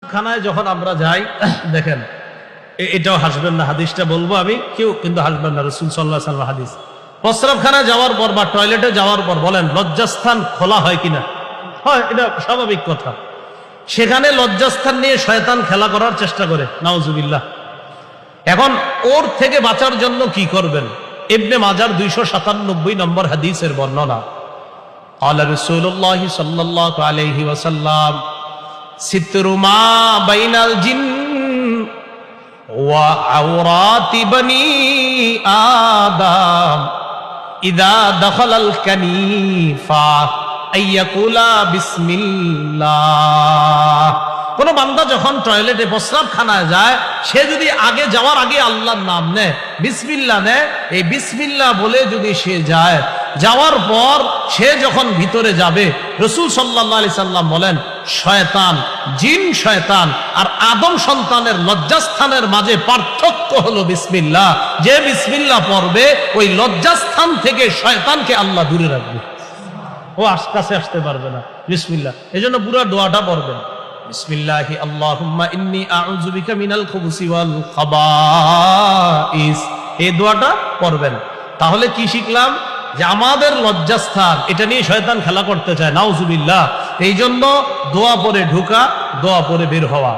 খানায় যখন আমরা যাই, দেখেন এটাও হাসবেন না, হাদিসটা বলবো আমি, কেউ কিন্তু হাসবেন না, রাসূল সাল্লাল্লাহু আলাইহি ওয়াসাল্লাম হাদিস। প্রস্রাবখানায় যাওয়ার পর বা টয়লেটে যাওয়ার পর বলেন লজ্জাস্থান খোলা হয় কিনা? হয়, এটা স্বাভাবিক কথা। সেখানে লজ্জাস্থান নিয়ে শয়তান খেলা করার চেষ্টা করে, নাউজুবিল্লাহ। এখন ওর থেকে বাঁচার জন্য কি করবেন? ইবনে মাজার 297 নম্বর হাদিসের বর্ণনা, ক্বালা রাসূলুল্লাহ সাল্লাল্লাহু আলাইহি ওয়াসাল্লাম সিতরু মা বাইনাল জিন ওয়া আওরাতি বনি আদম ইযা দাখালাল কানিফা আইয়াকুলা বিসমিল্লাহ। কোন বান্দা যখন টয়লেটে প্রস্রাবখানায় যায়, সে যদি আগে যাওয়ার আগে আল্লাহর নাম নেয়, বিসমিল্লাহ নেয়, এই বিসমিল্লাহ বলে যদি সে যায়, যাওয়ার পর সে যখন ভিতরে যাবে, রাসূল সাল্লাল্লাহু আলাইহি সাল্লাম বলেন শয়তান, জিন শয়তান আর আদম সন্তানের লজ্জাস্থানের মাঝে পার্থক্য হলো বিসমিল্লাহ। যে বিসমিল্লাহ পড়বে ওই লজ্জাস্থান থেকে শয়তানকে আল্লাহ দূরে রাখবে, ও কাছে আসতে পারবে না। বিসমিল্লাহ, এজন্য পুরো দোয়াটা পড়বেন, বিসমিল্লাহি আল্লাহুম্মা ইন্নী আউযু বিকা মিনাল খুবুসি ওয়াল খাবাইস, এই দোয়াটা পড়বেন। তাহলে কি শিখলাম? যে আমাদের লজ্জাস্থান, এটা নিয়ে শয়তান খেলা করতে চায়, নাউজুবিল্লাহ। এই জন্য দোয়া পরে ঢোকা, দোয়া পরে বের হওয়া।